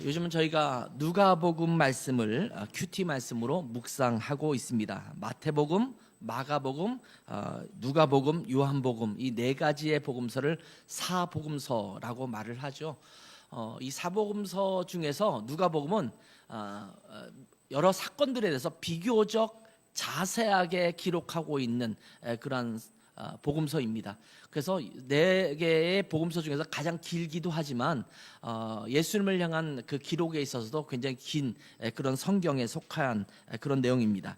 요즘은 저희가 누가복음 말씀을 큐티 말씀으로 묵상하고 있습니다. 마태복음, 마가복음, 누가복음, 요한복음 이 네 가지의 복음서를 사복음서라고 말을 하죠. 이 사복음서 중에서 누가복음은 여러 사건들에 대해서 비교적 자세하게 기록하고 있는 그러한 복음서입니다. 그래서 네 개의 복음서 중에서 가장 길기도 하지만 예수님을 향한 그 기록에 있어서도 굉장히 긴 그런 성경에 속한 그런 내용입니다.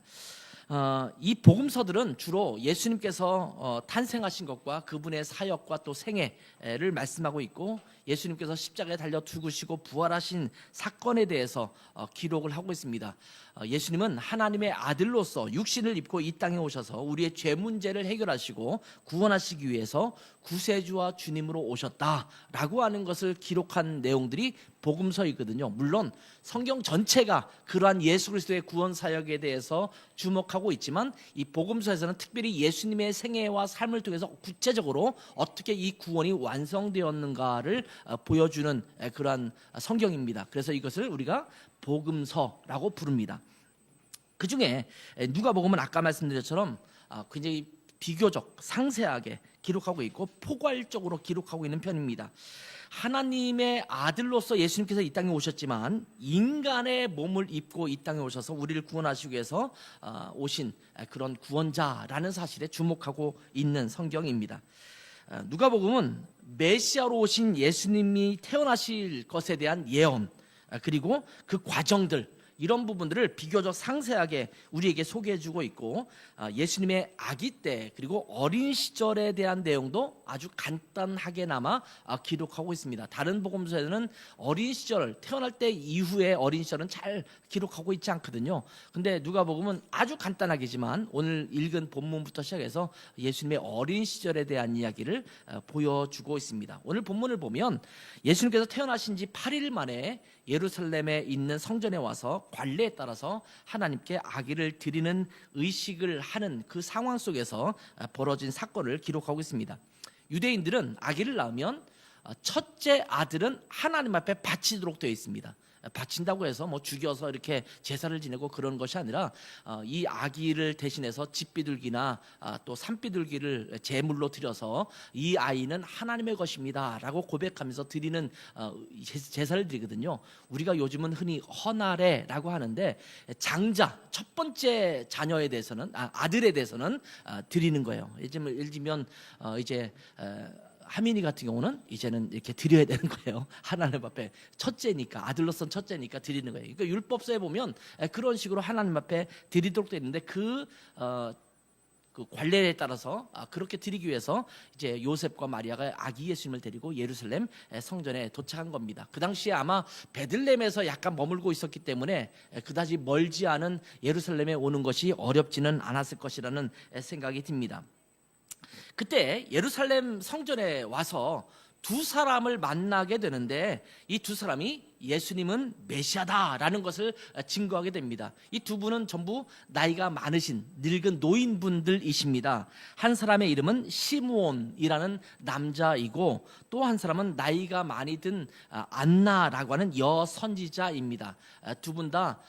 이 복음서들은 주로 예수님께서 탄생하신 것과 그분의 사역과 또 생애를 말씀하고 있고, 예수님께서 십자가에 달려 죽으시고 부활하신 사건에 대해서 기록을 하고 있습니다. 예수님은 하나님의 아들로서 육신을 입고 이 땅에 오셔서 우리의 죄 문제를 해결하시고 구원하시기 위해서 구세주와 주님으로 오셨다라고 하는 것을 기록한 내용들이 복음서이거든요. 물론 성경 전체가 그러한 예수 그리스도의 구원 사역에 대해서 주목하고 있지만, 이 복음서에서는 특별히 예수님의 생애와 삶을 통해서 구체적으로 어떻게 이 구원이 완성되었는가를 보여주는 그러한 성경입니다. 그래서 이것을 우리가 복음서라고 부릅니다. 그 중에 누가복음은 아까 말씀드렸처럼 굉장히 비교적 상세하게 기록하고 있고 포괄적으로 기록하고 있는 편입니다. 하나님의 아들로서 예수님께서 이 땅에 오셨지만 인간의 몸을 입고 이 땅에 오셔서 우리를 구원하시기 위해서 오신 그런 구원자라는 사실에 주목하고 있는 성경입니다. 누가복음은 메시아로 오신 예수님이 태어나실 것에 대한 예언, 그리고 그 과정들, 이런 부분들을 비교적 상세하게 우리에게 소개해주고 있고, 예수님의 아기 때 그리고 어린 시절에 대한 내용도 아주 간단하게나마 기록하고 있습니다. 다른 복음서에는 어린 시절, 태어날 때 이후의 어린 시절은 잘 기록하고 있지 않거든요. 근데 누가복음은 아주 간단하게지만 오늘 읽은 본문부터 시작해서 예수님의 어린 시절에 대한 이야기를 보여주고 있습니다. 오늘 본문을 보면 예수님께서 태어나신 지 8일 만에 예루살렘에 있는 성전에 와서 관례에 따라서 하나님께 아기를 드리는 의식을 하는 그 상황 속에서 벌어진 사건을 기록하고 있습니다. 유대인들은 아기를 낳으면 첫째 아들은 하나님 앞에 바치도록 되어 있습니다. 바친다고 해서 뭐 죽여서 이렇게 제사를 지내고 그런 것이 아니라 이 아기를 대신해서 집비둘기나 또 산비둘기를 제물로 드려서 이 아이는 하나님의 것입니다 라고 고백하면서 드리는 제사를 드리거든요. 우리가 요즘은 흔히 헌아래라고 하는데, 장자 첫 번째 자녀에 대해서는 아들에 대해서는 드리는 거예요. 예를 들면 이제 하민이 같은 경우는 이제는 이렇게 드려야 되는 거예요. 하나님 앞에 첫째니까, 아들로선 첫째니까 드리는 거예요. 그러니까 율법서에 보면 그런 식으로 하나님 앞에 드리도록 되어 있는데, 그 관례에 따라서 그렇게 드리기 위해서 이제 요셉과 마리아가 아기 예수님을 데리고 예루살렘 성전에 도착한 겁니다. 그 당시에 아마 베들레헴에서 약간 머물고 있었기 때문에 그다지 멀지 않은 예루살렘에 오는 것이 어렵지는 않았을 것이라는 생각이 듭니다. 그때 예루살렘 성전에 와서 두 사람을 만나게 되는데, 이 두 사람이 예수님은 메시아다라는 것을 증거하게 됩니다. 이 두 분은 전부 나이가 많으신 늙은 노인분들이십니다. 한 사람의 이름은 시므온이라는 남자이고, 또 한 사람은 나이가 많이 든 안나라고 하는 여선지자입니다. 두 분 다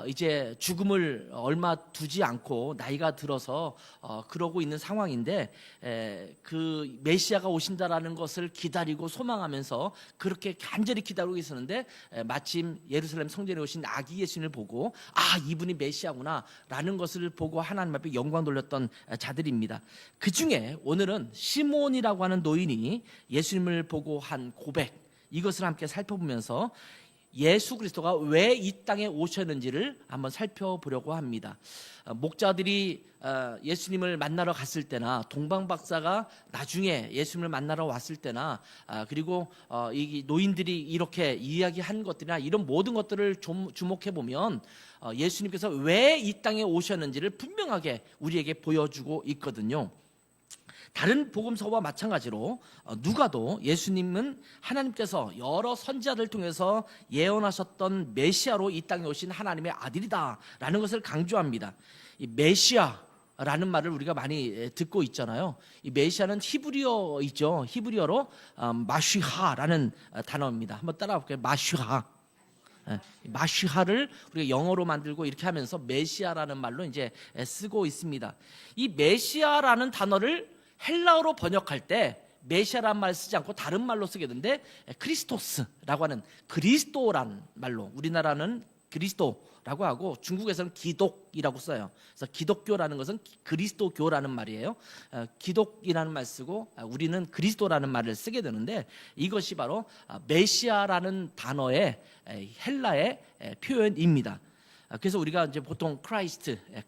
이제 죽음을 얼마 두지 않고 나이가 들어서 그러고 있는 상황인데, 그 메시아가 오신다라는 것을 기다리고 소망하면서 그렇게 간절히 기다리고 있었는데, 마침 예루살렘 성전에 오신 아기 예수님을 보고 이분이 메시아구나 라는 것을 보고 하나님 앞에 영광 돌렸던 자들입니다. 그 중에 오늘은 시몬이라고 하는 노인이 예수님을 보고 한 고백, 이것을 함께 살펴보면서 예수 그리스도가 왜 이 땅에 오셨는지를 한번 살펴보려고 합니다. 목자들이 예수님을 만나러 갔을 때나, 동방 박사가 나중에 예수님을 만나러 왔을 때나, 그리고 이 노인들이 이렇게 이야기한 것들이나, 이런 모든 것들을 좀 주목해 보면 예수님께서 왜 이 땅에 오셨는지를 분명하게 우리에게 보여주고 있거든요. 다른 복음서와 마찬가지로 누가도 예수님은 하나님께서 여러 선지자들 통해서 예언하셨던 메시아로 이 땅에 오신 하나님의 아들이다라는 것을 강조합니다. 이 메시아라는 말을 우리가 많이 듣고 있잖아요. 이 메시아는 히브리어이죠. 히브리어로 마쉬하라는 단어입니다. 한번 따라볼게요. 마쉬하. 마시하를 우리가 영어로 만들고 이렇게 하면서 메시아라는 말로 이제 쓰고 있습니다. 이 메시아라는 단어를 헬라어로 번역할 때 메시아라는 말 쓰지 않고 다른 말로 쓰게 되는데 크리스토스라고 하는 그리스도란 말로, 우리나라는 그리스도라고 하고 중국에서는 기독이라고 써요. 그래서 기독교라는 것은 그리스도교라는 말이에요. 기독이라는 말 쓰고 우리는 그리스도라는 말을 쓰게 되는데, 이것이 바로 메시아라는 단어의 헬라의 표현입니다. 그래서 우리가 이제 보통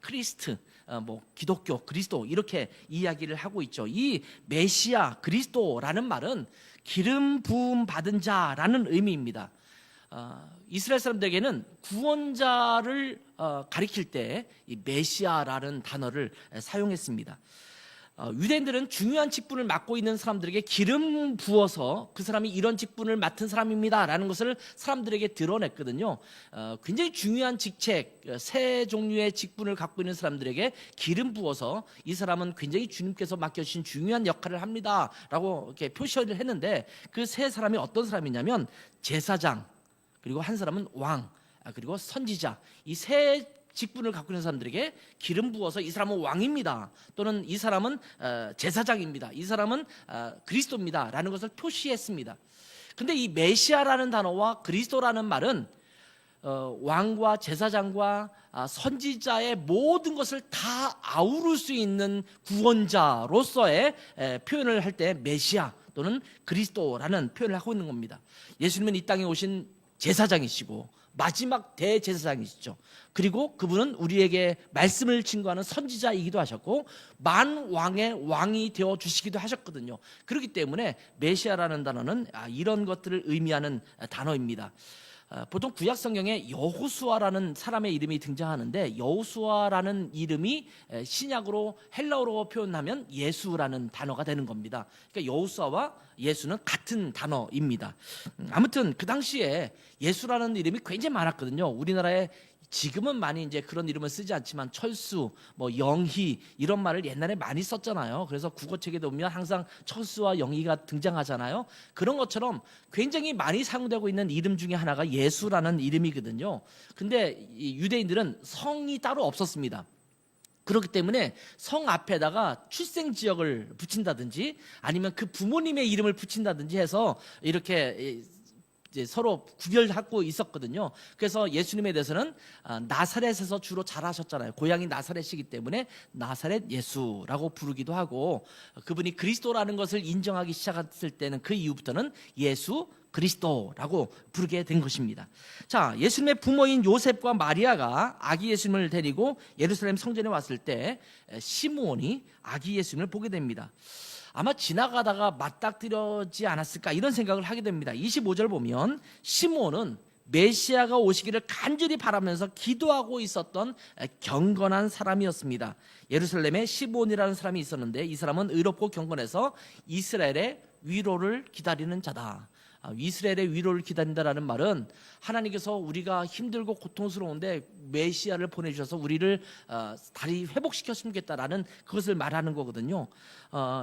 크리스트, 뭐 기독교, 그리스도 이렇게 이야기를 하고 있죠. 이 메시아, 그리스도라는 말은 기름 부음 받은 자라는 의미입니다. 이스라엘 사람들에게는 구원자를 가리킬 때 이 메시아라는 단어를 사용했습니다. 유대인들은 중요한 직분을 맡고 있는 사람들에게 기름 부어서 그 사람이 이런 직분을 맡은 사람입니다 라는 것을 사람들에게 드러냈거든요. 굉장히 중요한 직책, 세 종류의 직분을 갖고 있는 사람들에게 기름 부어서 이 사람은 굉장히 주님께서 맡겨주신 중요한 역할을 합니다 라고 이렇게 표시를 했는데, 그 세 사람이 어떤 사람이냐면 제사장, 그리고 한 사람은 왕, 그리고 선지자, 이 세 직분을 갖고 있는 사람들에게 기름 부어서 이 사람은 왕입니다, 또는 이 사람은 제사장입니다, 이 사람은 그리스도입니다 라는 것을 표시했습니다. 근데 이 메시아라는 단어와 그리스도라는 말은 왕과 제사장과 선지자의 모든 것을 다 아우를 수 있는 구원자로서의 표현을 할 때 메시아 또는 그리스도라는 표현을 하고 있는 겁니다. 예수님은 이 땅에 오신 제사장이시고 마지막 대제사장이시죠. 그리고 그분은 우리에게 말씀을 증거하는 선지자이기도 하셨고 만왕의 왕이 되어 주시기도 하셨거든요. 그렇기 때문에 메시아라는 단어는 이런 것들을 의미하는 단어입니다. 보통 구약 성경에 여호수아라는 사람의 이름이 등장하는데, 여호수아라는 이름이 신약으로 헬라어로 표현하면 예수라는 단어가 되는 겁니다. 그러니까 여호수아와 예수는 같은 단어입니다. 아무튼 그 당시에 예수라는 이름이 굉장히 많았거든요. 우리나라에 지금은 많이 이제 그런 이름을 쓰지 않지만 철수, 뭐 영희 이런 말을 옛날에 많이 썼잖아요. 그래서 국어책에 보면 항상 철수와 영희가 등장하잖아요. 그런 것처럼 굉장히 많이 사용되고 있는 이름 중에 하나가 예수라는 이름이거든요. 근데 이 유대인들은 성이 따로 없었습니다. 그렇기 때문에 성 앞에다가 출생 지역을 붙인다든지 아니면 그 부모님의 이름을 붙인다든지 해서 이렇게 이제 서로 구별하고 있었거든요. 그래서 예수님에 대해서는 나사렛에서 주로 자라셨잖아요. 고향이 나사렛이기 때문에 나사렛 예수라고 부르기도 하고, 그분이 그리스도라는 것을 인정하기 시작했을 때는 그 이후부터는 예수 그리스도라고 부르게 된 것입니다. 자, 예수님의 부모인 요셉과 마리아가 아기 예수님을 데리고 예루살렘 성전에 왔을 때 시므온이 아기 예수님을 보게 됩니다. 아마 지나가다가 맞닥뜨려지 않았을까 이런 생각을 하게 됩니다. 25절 보면 시므온은 메시아가 오시기를 간절히 바라면서 기도하고 있었던 경건한 사람이었습니다. 예루살렘에 시므온이라는 사람이 있었는데, 이 사람은 의롭고 경건해서 이스라엘의 위로를 기다리는 자다. 이스라엘의 위로를 기다린다라는 말은 하나님께서 우리가 힘들고 고통스러운데 메시아를 보내주셔서 우리를 다시 회복시켰으면 좋겠다라는 그것을 말하는 거거든요.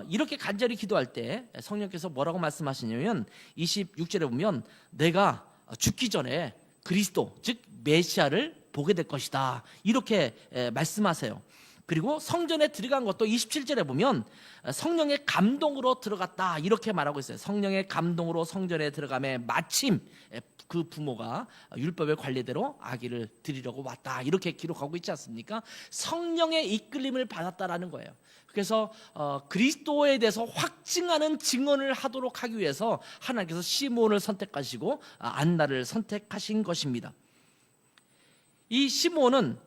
이렇게 간절히 기도할 때 성령께서 뭐라고 말씀하시냐면 26절에 보면 내가 죽기 전에 그리스도 즉 메시아를 보게 될 것이다 이렇게 말씀하세요. 그리고 성전에 들어간 것도 27절에 보면 성령의 감동으로 들어갔다 이렇게 말하고 있어요. 성령의 감동으로 성전에 들어가매 마침 그 부모가 율법의 관례대로 아기를 드리려고 왔다 이렇게 기록하고 있지 않습니까? 성령의 이끌림을 받았다라는 거예요. 그래서 그리스도에 대해서 확증하는 증언을 하도록 하기 위해서 하나님께서 시므온을 선택하시고 안나를 선택하신 것입니다. 이 시므온은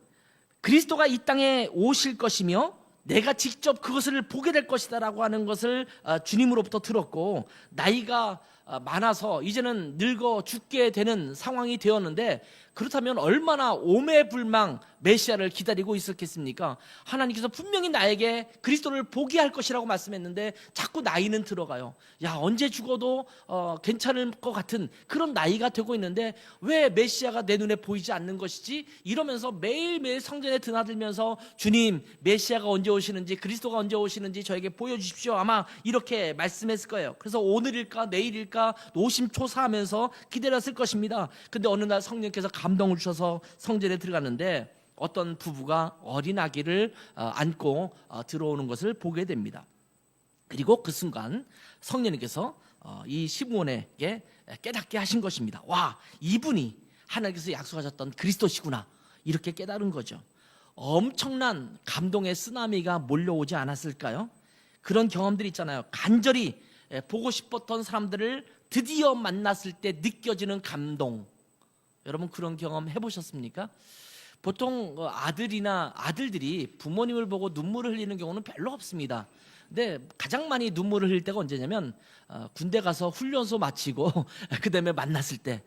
그리스도가 이 땅에 오실 것이며 내가 직접 그것을 보게 될 것이다 라고 하는 것을 주님으로부터 들었고, 나이가 많아서 이제는 늙어 죽게 되는 상황이 되었는데, 그렇다면 얼마나 오매불망 메시아를 기다리고 있었겠습니까? 하나님께서 분명히 나에게 그리스도를 보게 할 것이라고 말씀했는데 자꾸 나이는 들어가요. 야, 언제 죽어도 괜찮을 것 같은 그런 나이가 되고 있는데 왜 메시아가 내 눈에 보이지 않는 것이지? 이러면서 매일매일 성전에 드나들면서 주님, 메시아가 언제 오시는지, 그리스도가 언제 오시는지 저에게 보여주십시오. 아마 이렇게 말씀했을 거예요. 그래서 오늘일까 내일일까 올까 노심초사하면서 기다렸을 것입니다. 근데 어느 날 성령께서 감동을 주셔서 성전에 들어갔는데 어떤 부부가 어린 아기를 안고 들어오는 것을 보게 됩니다. 그리고 그 순간 성령님께서 이 시므온에게 깨닫게 하신 것입니다. 와, 이분이 하나님께서 약속하셨던 그리스도시구나, 이렇게 깨달은 거죠. 엄청난 감동의 쓰나미가 몰려오지 않았을까요? 그런 경험들이 있잖아요. 간절히 보고 싶었던 사람들을 드디어 만났을 때 느껴지는 감동. 여러분 그런 경험 해보셨습니까? 보통 아들들이 부모님을 보고 눈물을 흘리는 경우는 별로 없습니다. 근데 가장 많이 눈물을 흘릴 때가 언제냐면 군대 가서 훈련소 마치고 그 다음에 만났을 때,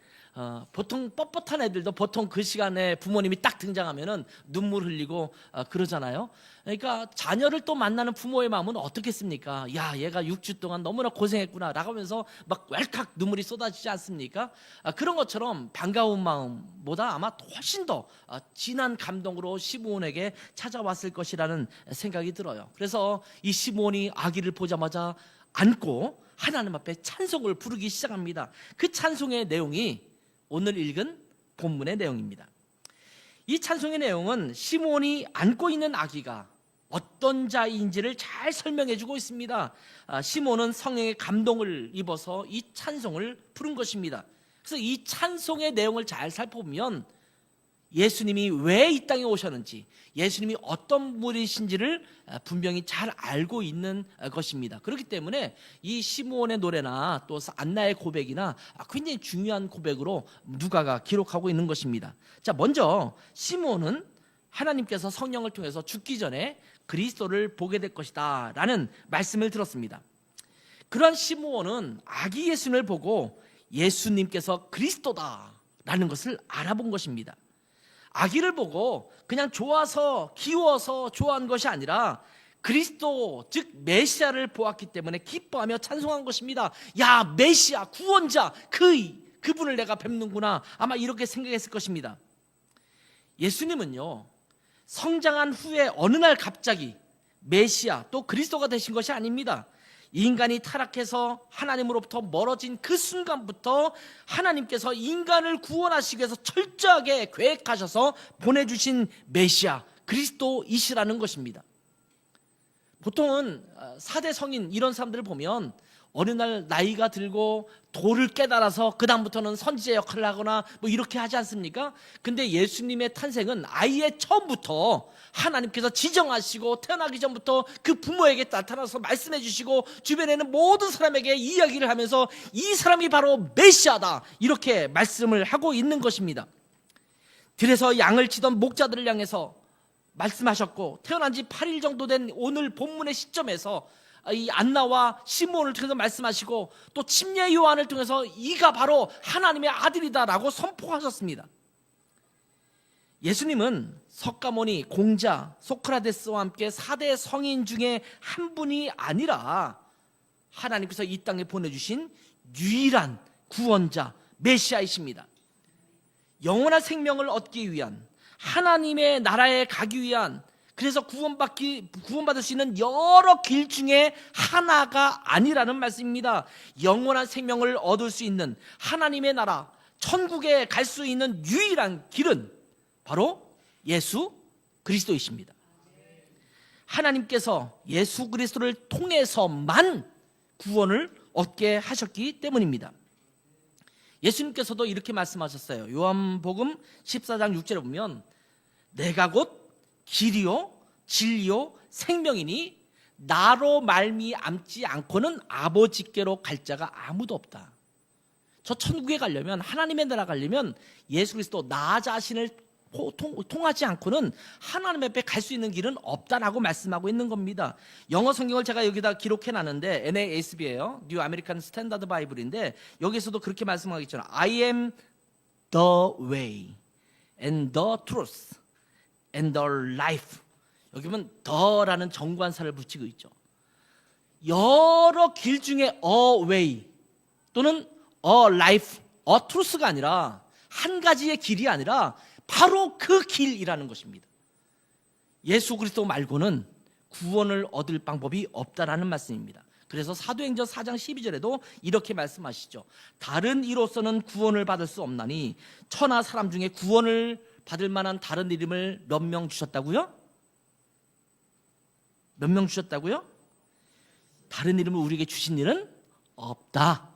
보통 뻣뻣한 애들도 보통 그 시간에 부모님이 딱 등장하면은 눈물 흘리고 그러잖아요. 그러니까 자녀를 또 만나는 부모의 마음은 어떻겠습니까? 야, 얘가 6주 동안 너무나 고생했구나 라고 하면서 막 왈칵 눈물이 쏟아지지 않습니까? 그런 것처럼 반가운 마음보다 아마 훨씬 더 진한 감동으로 시므온에게 찾아왔을 것이라는 생각이 들어요. 그래서 이 시므온이 아기를 보자마자 안고 하나님 앞에 찬송을 부르기 시작합니다. 그 찬송의 내용이 오늘 읽은 본문의 내용입니다. 이 찬송의 내용은 시므온이 안고 있는 아기가 어떤 자인지를 잘 설명해 주고 있습니다. 시므온은 성령의 감동을 입어서 이 찬송을 부른 것입니다. 그래서 이 찬송의 내용을 잘 살펴보면 예수님이 왜 이 땅에 오셨는지, 예수님이 어떤 분이신지를 분명히 잘 알고 있는 것입니다. 그렇기 때문에 이 시므온의 노래나 또 안나의 고백이나 굉장히 중요한 고백으로 누가가 기록하고 있는 것입니다. 자, 먼저 시므온은 하나님께서 성령을 통해서 죽기 전에 그리스도를 보게 될 것이다 라는 말씀을 들었습니다. 그런 시므온은 아기 예수님을 보고 예수님께서 그리스도다 라는 것을 알아본 것입니다. 아기를 보고 그냥 좋아서 귀여워서 좋아한 것이 아니라 그리스도 즉 메시아를 보았기 때문에 기뻐하며 찬송한 것입니다. 야, 메시아 구원자 그분을 내가 뵙는구나, 아마 이렇게 생각했을 것입니다. 예수님은요, 성장한 후에 어느 날 갑자기 메시아 또 그리스도가 되신 것이 아닙니다. 인간이 타락해서 하나님으로부터 멀어진 그 순간부터 하나님께서 인간을 구원하시기 위해서 철저하게 계획하셔서 보내주신 메시아 그리스도이시라는 것입니다. 보통은 4대 성인 이런 사람들을 보면 어느 날 나이가 들고 도를 깨달아서 그 다음부터는 선지자 역할을 하거나 뭐 이렇게 하지 않습니까? 근데 예수님의 탄생은 아예 처음부터 하나님께서 지정하시고 태어나기 전부터 그 부모에게 나타나서 말씀해 주시고 주변에는 모든 사람에게 이야기를 하면서 이 사람이 바로 메시아다 이렇게 말씀을 하고 있는 것입니다. 들에서 양을 치던 목자들을 향해서 말씀하셨고, 태어난 지 8일 정도 된 오늘 본문의 시점에서 이 안나와 시므온을 통해서 말씀하시고, 또 침례 요한을 통해서 이가 바로 하나님의 아들이다라고 선포하셨습니다. 예수님은 석가모니, 공자, 소크라테스와 함께 4대 성인 중에 한 분이 아니라 하나님께서 이 땅에 보내주신 유일한 구원자 메시아이십니다. 영원한 생명을 얻기 위한, 하나님의 나라에 가기 위한, 그래서 구원받을 수 있는 여러 길 중에 하나가 아니라는 말씀입니다. 영원한 생명을 얻을 수 있는 하나님의 나라, 천국에 갈 수 있는 유일한 길은 바로 예수 그리스도이십니다. 하나님께서 예수 그리스도를 통해서만 구원을 얻게 하셨기 때문입니다. 예수님께서도 이렇게 말씀하셨어요. 요한복음 14장 6절에 보면 내가 곧 길이요 진리요 생명이니 나로 말미암지 않고는 아버지께로 갈 자가 아무도 없다. 저 천국에 가려면, 하나님의 나라 가려면 예수 그리스도 나 자신을 통하지 않고는 하나님 앞에 갈 수 있는 길은 없다라고 말씀하고 있는 겁니다. 영어 성경을 제가 여기다 기록해 놨는데 NASB예요. New American Standard Bible인데 여기서도 그렇게 말씀하고 있잖아요. I am the way and the truth and the life. 여기 보면 the라는 정관사를 붙이고 있죠. 여러 길 중에 a way 또는 a life, a truth가 아니라 한 가지의 길이 아니라 바로 그 길이라는 것입니다. 예수 그리스도 말고는 구원을 얻을 방법이 없다라는 말씀입니다. 그래서 사도행전 4장 12절에도 이렇게 말씀하시죠. 다른 이로서는 구원을 받을 수 없나니 천하 사람 중에 구원을 받을 만한 다른 이름을 몇 명 주셨다고요? 몇 명 주셨다고요? 다른 이름을 우리에게 주신 일은 없다.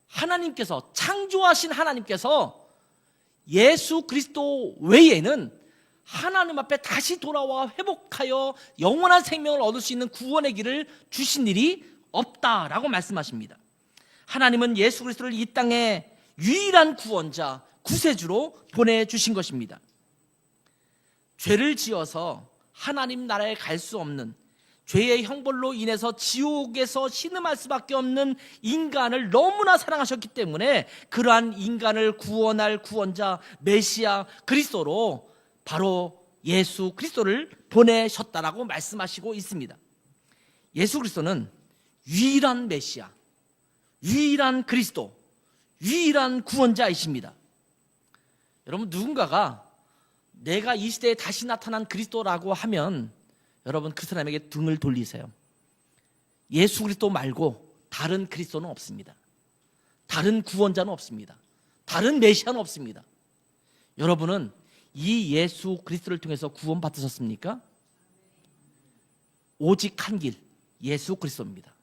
하나님께서, 창조하신 하나님께서 예수 그리스도 외에는 하나님 앞에 다시 돌아와 회복하여 영원한 생명을 얻을 수 있는 구원의 길을 주신 일이 없다라고 말씀하십니다. 하나님은 예수 그리스도를 이 땅에 유일한 구원자, 구세주로 보내주신 것입니다. 죄를 지어서 하나님 나라에 갈 수 없는, 죄의 형벌로 인해서 지옥에서 신음할 수밖에 없는 인간을 너무나 사랑하셨기 때문에 그러한 인간을 구원할 구원자 메시아 그리스도로 바로 예수 그리스도를 보내셨다라고 말씀하시고 있습니다. 예수 그리스도는 유일한 메시아, 유일한 그리스도, 유일한 구원자이십니다. 여러분, 누군가가 내가 이 시대에 다시 나타난 그리스도라고 하면 여러분, 그 사람에게 등을 돌리세요. 예수 그리스도 말고 다른 그리스도는 없습니다. 다른 구원자는 없습니다. 다른 메시아는 없습니다. 여러분은 이 예수 그리스도를 통해서 구원 받으셨습니까? 오직 한 길, 예수 그리스도입니다.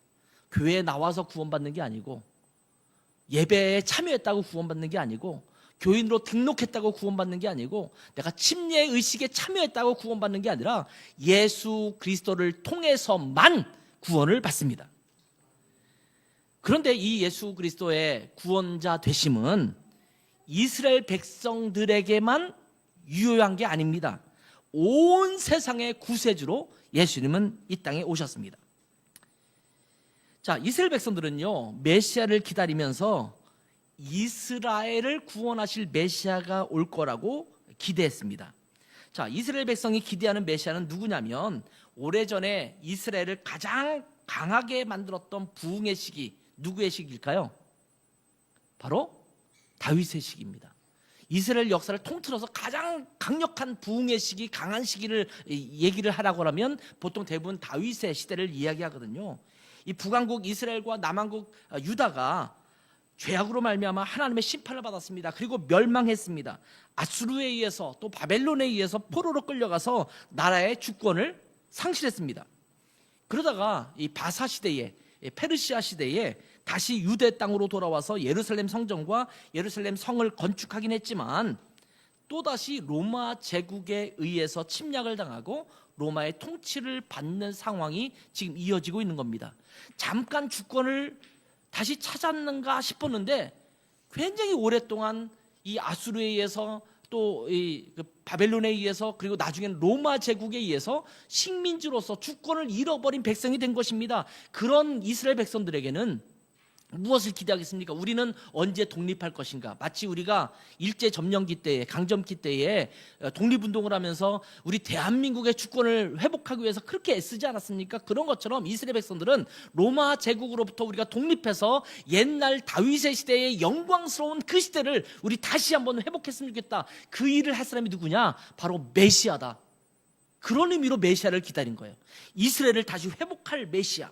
교회에 나와서 구원받는 게 아니고, 예배에 참여했다고 구원받는 게 아니고, 교인으로 등록했다고 구원받는 게 아니고, 내가 침례 의식에 참여했다고 구원받는 게 아니라 예수 그리스도를 통해서만 구원을 받습니다. 그런데 이 예수 그리스도의 구원자 되심은 이스라엘 백성들에게만 유효한 게 아닙니다. 온 세상의 구세주로 예수님은 이 땅에 오셨습니다. 자, 이스라엘 백성들은요, 메시아를 기다리면서 이스라엘을 구원하실 메시아가 올 거라고 기대했습니다. 자, 이스라엘 백성이 기대하는 메시아는 누구냐면, 오래전에 이스라엘을 가장 강하게 만들었던 부흥의 시기, 누구의 시기일까요? 바로 다윗의 시기입니다. 이스라엘 역사를 통틀어서 가장 강력한 부흥의 시기, 강한 시기를 얘기를 하라고 하면 보통 대부분 다윗의 시대를 이야기하거든요. 이 북왕국 이스라엘과 남왕국 유다가 죄악으로 말미암아 하나님의 심판을 받았습니다. 그리고 멸망했습니다. 아수르에 의해서 또 바벨론에 의해서 포로로 끌려가서 나라의 주권을 상실했습니다. 그러다가 이 바사 시대에, 페르시아 시대에 다시 유대 땅으로 돌아와서 예루살렘 성전과 예루살렘 성을 건축하긴 했지만 또다시 로마 제국에 의해서 침략을 당하고 로마의 통치를 받는 상황이 지금 이어지고 있는 겁니다. 잠깐 주권을 다시 찾았는가 싶었는데 굉장히 오랫동안 이 아수르에 의해서 또 이 바벨론에 의해서 그리고 나중에는 로마 제국에 의해서 식민지로서 주권을 잃어버린 백성이 된 것입니다. 그런 이스라엘 백성들에게는 무엇을 기대하겠습니까? 우리는 언제 독립할 것인가? 마치 우리가 일제 점령기 때에, 강점기 때에 독립운동을 하면서 우리 대한민국의 주권을 회복하기 위해서 그렇게 애쓰지 않았습니까? 그런 것처럼 이스라엘 백성들은 로마 제국으로부터 우리가 독립해서 옛날 다윗의 시대의 영광스러운 그 시대를 우리 다시 한번 회복했으면 좋겠다. 그 일을 할 사람이 누구냐? 바로 메시아다. 그런 의미로 메시아를 기다린 거예요. 이스라엘을 다시 회복할 메시아.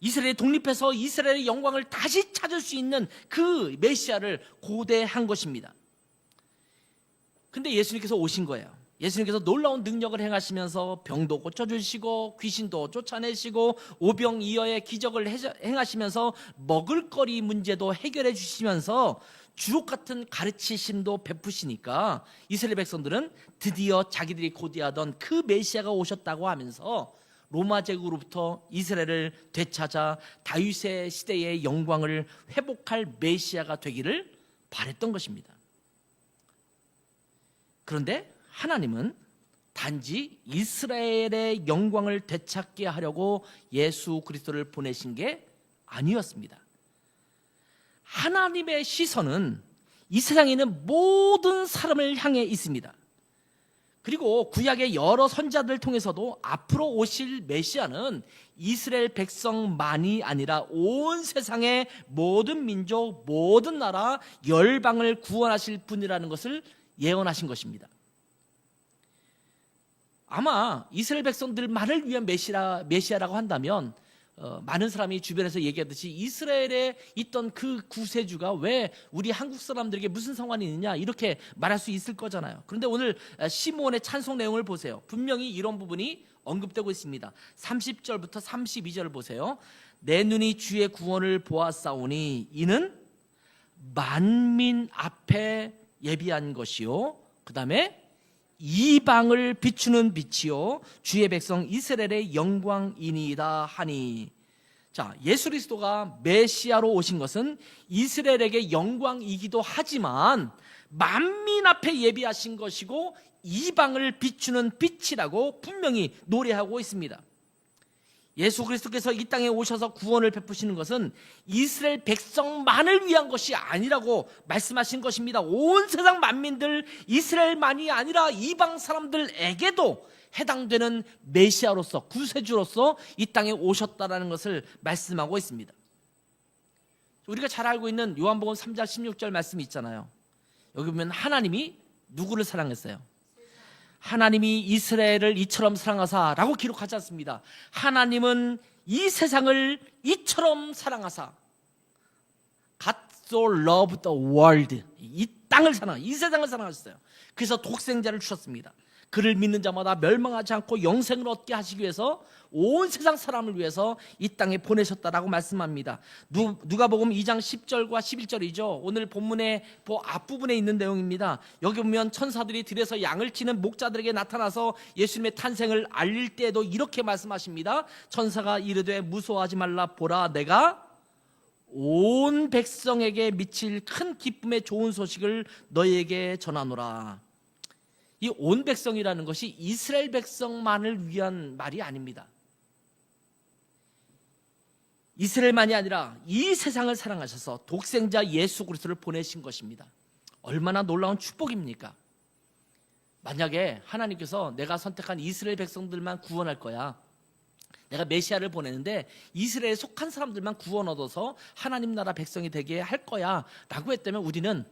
이스라엘이 독립해서 이스라엘의 영광을 다시 찾을 수 있는 그 메시아를 고대한 것입니다. 근데 예수님께서 오신 거예요. 예수님께서 놀라운 능력을 행하시면서 병도 고쳐주시고 귀신도 쫓아내시고 오병이어의 기적을 행하시면서 먹을거리 문제도 해결해 주시면서 주옥 같은 가르치심도 베푸시니까 이스라엘 백성들은 드디어 자기들이 고대하던 그 메시아가 오셨다고 하면서 로마 제국으로부터 이스라엘을 되찾아 다윗의 시대의 영광을 회복할 메시아가 되기를 바랬던 것입니다. 그런데 하나님은 단지 이스라엘의 영광을 되찾게 하려고 예수 그리스도를 보내신 게 아니었습니다. 하나님의 시선은 이 세상에 있는 모든 사람을 향해 있습니다. 그리고 구약의 여러 선지자들을 통해서도 앞으로 오실 메시아는 이스라엘 백성만이 아니라 온 세상의 모든 민족, 모든 나라, 열방을 구원하실 분이라는 것을 예언하신 것입니다. 아마 이스라엘 백성들만을 위한 메시아라고 한다면 많은 사람이 주변에서 얘기하듯이 이스라엘에 있던 그 구세주가 왜 우리 한국 사람들에게 무슨 상관이 있느냐 이렇게 말할 수 있을 거잖아요. 그런데 오늘 시므온의 찬송 내용을 보세요. 분명히 이런 부분이 언급되고 있습니다. 30절부터 32절을 보세요. 내 눈이 주의 구원을 보았사오니 이는 만민 앞에 예비한 것이요, 그 다음에 이방을 비추는 빛이요 주의 백성 이스라엘의 영광이니이다 하니. 자, 예수 그리스도가 메시아로 오신 것은 이스라엘에게 영광이기도 하지만 만민 앞에 예비하신 것이고 이방을 비추는 빛이라고 분명히 노래하고 있습니다. 예수 그리스도께서 이 땅에 오셔서 구원을 베푸시는 것은 이스라엘 백성만을 위한 것이 아니라고 말씀하신 것입니다. 온 세상 만민들, 이스라엘만이 아니라 이방 사람들에게도 해당되는 메시아로서, 구세주로서 이 땅에 오셨다라는 것을 말씀하고 있습니다. 우리가 잘 알고 있는 요한복음 3장 16절 말씀이 있잖아요. 여기 보면 하나님이 누구를 사랑했어요? 하나님이 이스라엘을 이처럼 사랑하사 라고 기록하지 않습니다. 하나님은 이 세상을 이처럼 사랑하사, God so loved the world, 이 땅을 이 세상을 사랑하셨어요. 그래서 독생자를 주셨습니다. 그를 믿는 자마다 멸망하지 않고 영생을 얻게 하시기 위해서 온 세상 사람을 위해서 이 땅에 보내셨다라고 말씀합니다. 누가복음 2장 10절과 11절이죠. 오늘 본문의 앞부분에 있는 내용입니다. 여기 보면 천사들이 들에서 양을 치는 목자들에게 나타나서 예수님의 탄생을 알릴 때에도 이렇게 말씀하십니다. 천사가 이르되 무서워하지 말라, 보라 내가 온 백성에게 미칠 큰 기쁨의 좋은 소식을 너희에게 전하노라. 이 온 백성이라는 것이 이스라엘 백성만을 위한 말이 아닙니다. 이스라엘만이 아니라 이 세상을 사랑하셔서 독생자 예수 그리스도를 보내신 것입니다. 얼마나 놀라운 축복입니까? 만약에 하나님께서 내가 선택한 이스라엘 백성들만 구원할 거야, 내가 메시아를 보내는데 이스라엘에 속한 사람들만 구원 얻어서 하나님 나라 백성이 되게 할 거야 라고 했다면 우리는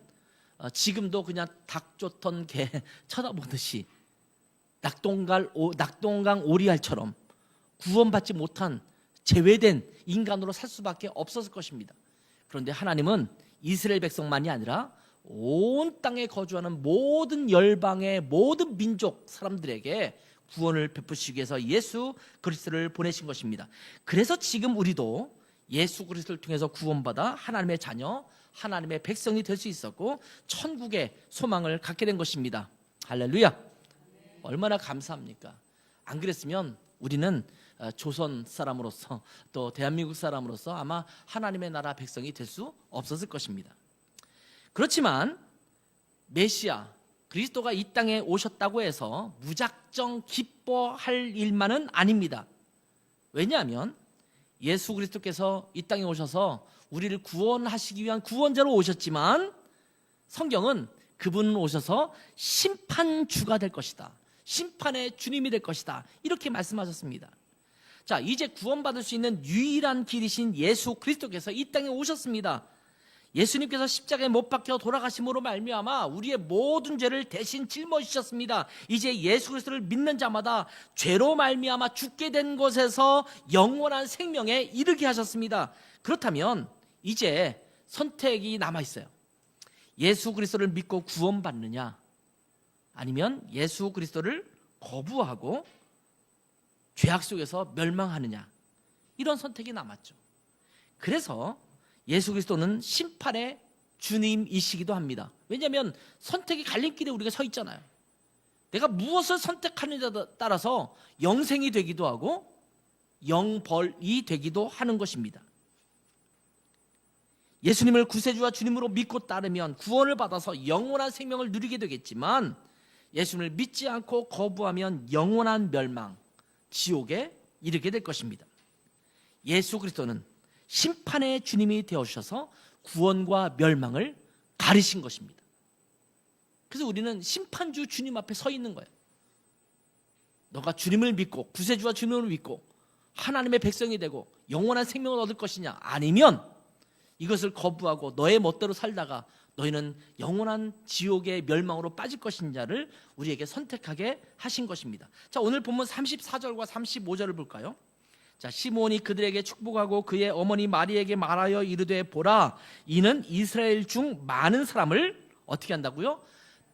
지금도 그냥 닭 쫓던 개 쳐다보듯이 낙동강 오리알처럼 구원받지 못한 제외된 인간으로 살 수밖에 없었을 것입니다. 그런데 하나님은 이스라엘 백성만이 아니라 온 땅에 거주하는 모든 열방의 모든 민족 사람들에게 구원을 베푸시기 위해서 예수 그리스도를 보내신 것입니다. 그래서 지금 우리도 예수 그리스도를 통해서 구원받아 하나님의 자녀, 하나님의 백성이 될 수 있었고 천국의 소망을 갖게 된 것입니다. 할렐루야. 얼마나 감사합니까? 안 그랬으면 우리는 조선 사람으로서 또 대한민국 사람으로서 아마 하나님의 나라 백성이 될 수 없었을 것입니다. 그렇지만 메시아 그리스도가 이 땅에 오셨다고 해서 무작정 기뻐할 일만은 아닙니다. 왜냐하면 예수 그리스도께서 이 땅에 오셔서 우리를 구원하시기 위한 구원자로 오셨지만 성경은 그분은 오셔서 심판주가 될 것이다, 심판의 주님이 될 것이다, 이렇게 말씀하셨습니다. 자, 이제 구원받을 수 있는 유일한 길이신 예수 그리스도께서 이 땅에 오셨습니다. 예수님께서 십자가에 못 박혀 돌아가심으로 말미암아 우리의 모든 죄를 대신 짊어지셨습니다. 이제 예수 그리스도를 믿는 자마다 죄로 말미암아 죽게 된 곳에서 영원한 생명에 이르게 하셨습니다. 그렇다면 이제 선택이 남아 있어요. 예수 그리스도를 믿고 구원받느냐, 아니면 예수 그리스도를 거부하고 죄악 속에서 멸망하느냐, 이런 선택이 남았죠. 그래서 예수 그리스도는 심판의 주님이시기도 합니다. 왜냐하면 선택의 갈림길에 우리가 서 있잖아요. 내가 무엇을 선택하느냐에 따라서 영생이 되기도 하고 영벌이 되기도 하는 것입니다. 예수님을 구세주와 주님으로 믿고 따르면 구원을 받아서 영원한 생명을 누리게 되겠지만 예수님을 믿지 않고 거부하면 영원한 멸망, 지옥에 이르게 될 것입니다. 예수 그리스도는 심판의 주님이 되어주셔서 구원과 멸망을 가리신 것입니다. 그래서 우리는 심판주 주님 앞에 서 있는 거예요. 너가 주님을 믿고 구세주와 주님을 믿고 하나님의 백성이 되고 영원한 생명을 얻을 것이냐, 아니면 이것을 거부하고 너의 멋대로 살다가 너희는 영원한 지옥의 멸망으로 빠질 것이냐를 우리에게 선택하게 하신 것입니다. 자, 오늘 본문 34절과 35절을 볼까요? 자, 시므온이 그들에게 축복하고 그의 어머니 마리에게 말하여 이르되 보라, 이는 이스라엘 중 많은 사람을 어떻게 한다고요?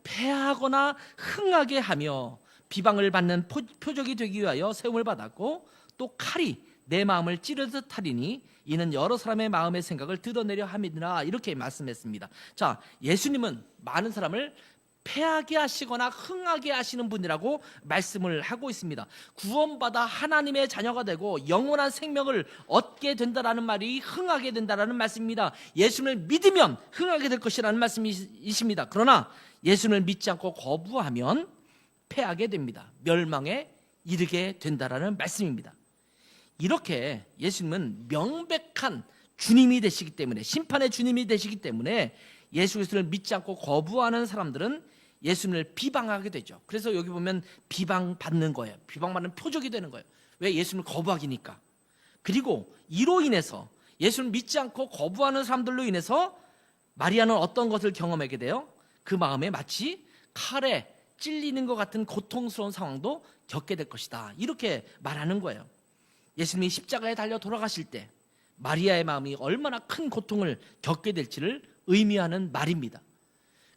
패하거나 흥하게 하며 비방을 받는 표적이 되기 위하여 세움을 받았고 또 칼이 내 마음을 찌르듯 하리니 이는 여러 사람의 마음의 생각을 드러내려 함이니라. 이렇게 말씀했습니다. 자, 예수님은 많은 사람을 패하게 하시거나 흥하게 하시는 분이라고 말씀을 하고 있습니다. 구원받아 하나님의 자녀가 되고 영원한 생명을 얻게 된다라는 말이 흥하게 된다라는 말씀입니다. 예수를 믿으면 흥하게 될 것이라는 말씀이십니다. 그러나 예수를 믿지 않고 거부하면 패하게 됩니다. 멸망에 이르게 된다라는 말씀입니다. 이렇게 예수님은 명백한 주님이 되시기 때문에, 심판의 주님이 되시기 때문에 예수 그리스도를 믿지 않고 거부하는 사람들은 예수님을 비방하게 되죠. 그래서 여기 보면 비방받는 거예요. 비방받는 표적이 되는 거예요. 왜? 예수님을 거부하기니까. 그리고 이로 인해서 예수를 믿지 않고 거부하는 사람들로 인해서 마리아는 어떤 것을 경험하게 돼요? 그 마음에 마치 칼에 찔리는 것 같은 고통스러운 상황도 겪게 될 것이다. 이렇게 말하는 거예요. 예수님이 십자가에 달려 돌아가실 때 마리아의 마음이 얼마나 큰 고통을 겪게 될지를 의미하는 말입니다.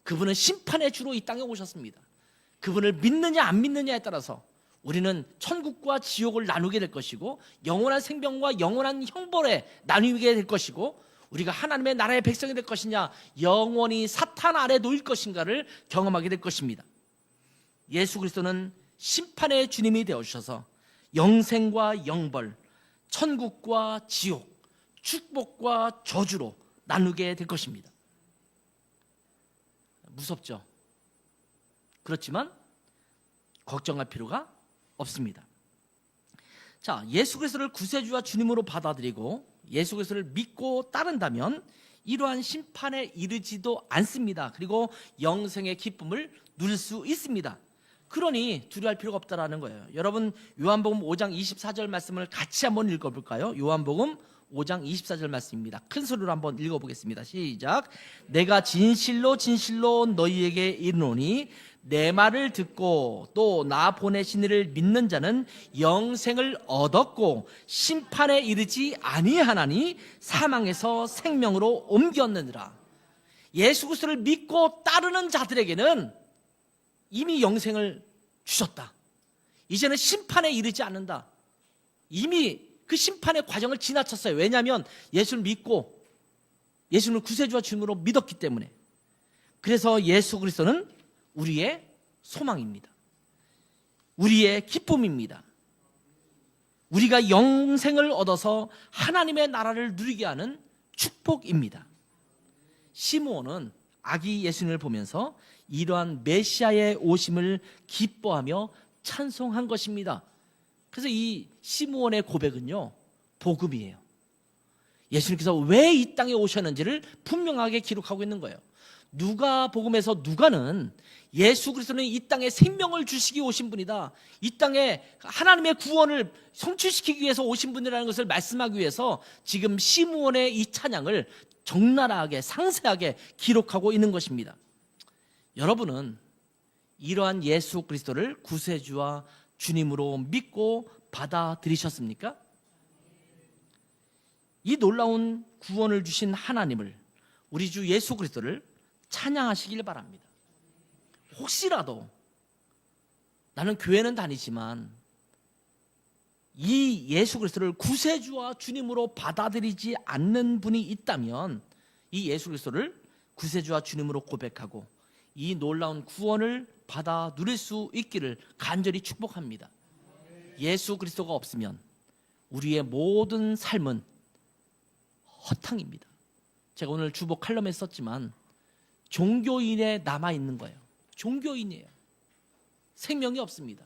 그분은 심판의 주로 이 땅에 오셨습니다. 그분을 믿느냐 안 믿느냐에 따라서 우리는 천국과 지옥을 나누게 될 것이고 영원한 생명과 영원한 형벌에 나누게 될 것이고 우리가 하나님의 나라의 백성이 될 것이냐 영원히 사탄 아래 놓일 것인가를 경험하게 될 것입니다. 예수 그리스도는 심판의 주님이 되어주셔서 영생과 영벌, 천국과 지옥, 축복과 저주로 나누게 될 것입니다. 무섭죠? 그렇지만 걱정할 필요가 없습니다. 자, 예수 그리스도를 구세주와 주님으로 받아들이고 예수 그리스도를 믿고 따른다면 이러한 심판에 이르지도 않습니다. 그리고 영생의 기쁨을 누릴 수 있습니다. 그러니 두려워할 필요가 없다라는 거예요. 여러분 요한복음 5장 24절 말씀을 같이 한번 읽어볼까요? 요한복음 5장 24절 말씀입니다. 큰 소리로 한번 읽어보겠습니다. 시작. 내가 진실로 진실로 너희에게 이르노니 내 말을 듣고 또 나 보내신 이를 믿는 자는 영생을 얻었고 심판에 이르지 아니하나니 사망에서 생명으로 옮겼느니라. 예수 그리스도를 믿고 따르는 자들에게는 이미 영생을 주셨다. 이제는 심판에 이르지 않는다. 이미 그 심판의 과정을 지나쳤어요. 왜냐하면 예수를 믿고 예수를 구세주와 주님으로 믿었기 때문에. 그래서 예수 그리스도는 우리의 소망입니다. 우리의 기쁨입니다. 우리가 영생을 얻어서 하나님의 나라를 누리게 하는 축복입니다. 시므온은 아기 예수님을 보면서 이러한 메시아의 오심을 기뻐하며 찬송한 것입니다. 그래서 이 시므온의 고백은요, 복음이에요. 예수님께서 왜 이 땅에 오셨는지를 분명하게 기록하고 있는 거예요. 누가복음에서 누가는 예수 그리스도는 이 땅에 생명을 주시기 오신 분이다. 이 땅에 하나님의 구원을 성취시키기 위해서 오신 분이라는 것을 말씀하기 위해서 지금 시므온의 이 찬양을 적나라하게 상세하게 기록하고 있는 것입니다. 여러분은 이러한 예수 그리스도를 구세주와 주님으로 믿고 받아들이셨습니까? 이 놀라운 구원을 주신 하나님을, 우리 주 예수 그리스도를 찬양하시길 바랍니다. 혹시라도 나는 교회는 다니지만 이 예수 그리스도를 구세주와 주님으로 받아들이지 않는 분이 있다면 이 예수 그리스도를 구세주와 주님으로 고백하고 이 놀라운 구원을 받아 누릴 수 있기를 간절히 축복합니다. 예수 그리스도가 없으면 우리의 모든 삶은 허탕입니다. 제가 오늘 주보 칼럼에 썼지만 종교인에 남아있는 거예요. 종교인이에요. 생명이 없습니다.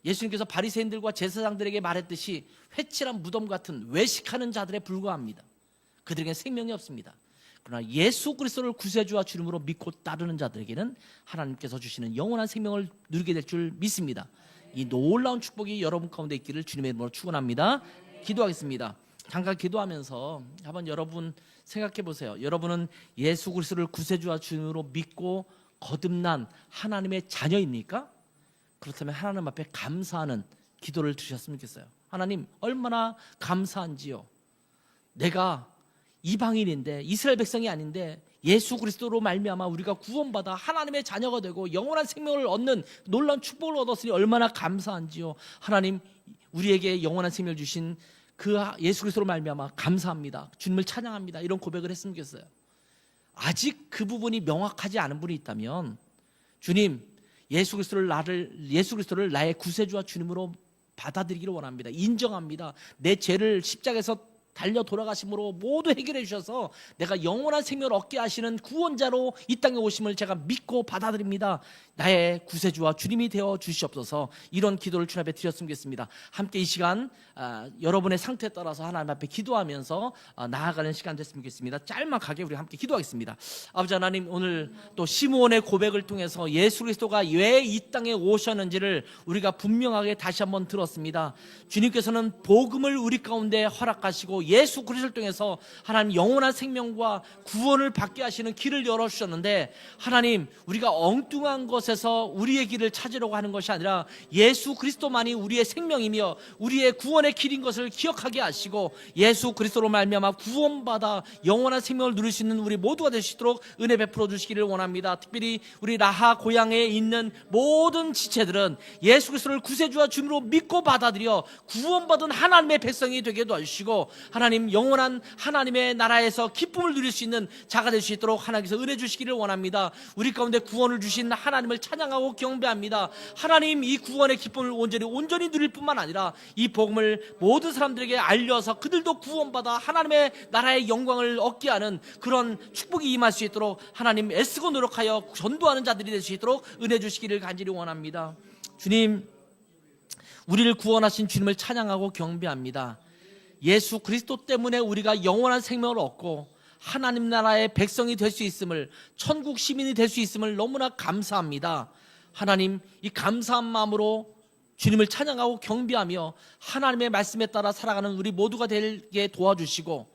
예수님께서 바리새인들과 제사장들에게 말했듯이 회칠한 무덤 같은 외식하는 자들에 불과합니다. 그들에게는 생명이 없습니다. 그러나 예수 그리스도를 구세주와 주님으로 믿고 따르는 자들에게는 하나님께서 주시는 영원한 생명을 누리게 될 줄 믿습니다. 이 놀라운 축복이 여러분 가운데 있기를 주님의 이름으로 축원합니다. 기도하겠습니다. 잠깐 기도하면서 한번 여러분 생각해 보세요. 여러분은 예수 그리스도를 구세주와 주님으로 믿고 거듭난 하나님의 자녀입니까? 그렇다면 하나님 앞에 감사하는 기도를 드렸으면 좋겠어요. 하나님 얼마나 감사한지요. 내가 이방인인데 이스라엘 백성이 아닌데 예수 그리스도로 말미암아 우리가 구원받아 하나님의 자녀가 되고 영원한 생명을 얻는 놀라운 축복을 얻었으니 얼마나 감사한지요. 하나님 우리에게 영원한 생명을 주신 그 예수 그리스도로 말미암아 감사합니다. 주님을 찬양합니다. 이런 고백을 했으면 좋겠어요. 아직 그 부분이 명확하지 않은 분이 있다면 주님 예수 그리스도를 나의 구세주와 주님으로 받아들이기를 원합니다. 인정합니다. 내 죄를 십자가에서 달려 돌아가심으로 모두 해결해 주셔서 내가 영원한 생명을 얻게 하시는 구원자로 이 땅에 오심을 제가 믿고 받아들입니다. 나의 구세주와 주님이 되어 주시옵소서. 이런 기도를 주님 앞에 드렸으면 좋겠습니다. 함께 이 시간 여러분의 상태에 따라서 하나님 앞에 기도하면서 나아가는 시간 됐으면 좋겠습니다. 짤막하게 우리 함께 기도하겠습니다. 아버지 하나님, 오늘 또 시므온의 고백을 통해서 예수 그리스도가 왜 이 땅에 오셨는지를 우리가 분명하게 다시 한번 들었습니다. 주님께서는 복음을 우리 가운데 허락하시고 예수 그리스도를 통해서 하나님 영원한 생명과 구원을 받게 하시는 길을 열어주셨는데, 하나님 우리가 엉뚱한 것에서 우리의 길을 찾으려고 하는 것이 아니라 예수 그리스도만이 우리의 생명이며 우리의 구원의 길인 것을 기억하게 하시고 예수 그리스도로 말미암아 구원받아 영원한 생명을 누릴 수 있는 우리 모두가 될 수 있도록 은혜 베풀어 주시기를 원합니다. 특별히 우리 라하 고향에 있는 모든 지체들은 예수 그리스도를 구세주와 주님으로 믿고 받아들여 구원받은 하나님의 백성이 되게 도와주시고 하나님 영원한 하나님의 나라에서 기쁨을 누릴 수 있는 자가 될 수 있도록 하나님께서 은혜 주시기를 원합니다. 우리 가운데 구원을 주신 하나님을 찬양하고 경배합니다. 하나님 이 구원의 기쁨을 온전히 누릴 뿐만 아니라 이 복음을 모든 사람들에게 알려서 그들도 구원받아 하나님의 나라의 영광을 얻게 하는 그런 축복이 임할 수 있도록 하나님 애쓰고 노력하여 전도하는 자들이 될 수 있도록 은혜 주시기를 간절히 원합니다. 주님, 우리를 구원하신 주님을 찬양하고 경배합니다. 예수 그리스도 때문에 우리가 영원한 생명을 얻고 하나님 나라의 백성이 될 수 있음을, 천국 시민이 될 수 있음을 너무나 감사합니다. 하나님, 이 감사한 마음으로 주님을 찬양하고 경배하며 하나님의 말씀에 따라 살아가는 우리 모두가 되게 도와주시고,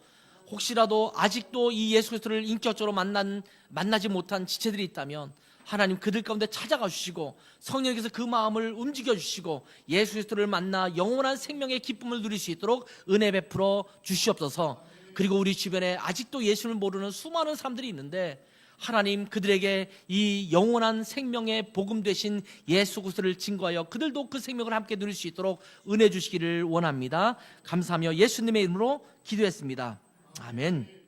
혹시라도 아직도 이 예수 그리스도를 인격적으로 만나지 못한 지체들이 있다면 하나님 그들 가운데 찾아가 주시고 성령께서 그 마음을 움직여 주시고 예수 그리스도를 만나 영원한 생명의 기쁨을 누릴 수 있도록 은혜 베풀어 주시옵소서. 그리고 우리 주변에 아직도 예수를 모르는 수많은 사람들이 있는데 하나님 그들에게 이 영원한 생명의 복음 되신 예수 그리스도를 증거하여 그들도 그 생명을 함께 누릴 수 있도록 은혜 주시기를 원합니다. 감사하며 예수님의 이름으로 기도했습니다. 아멘.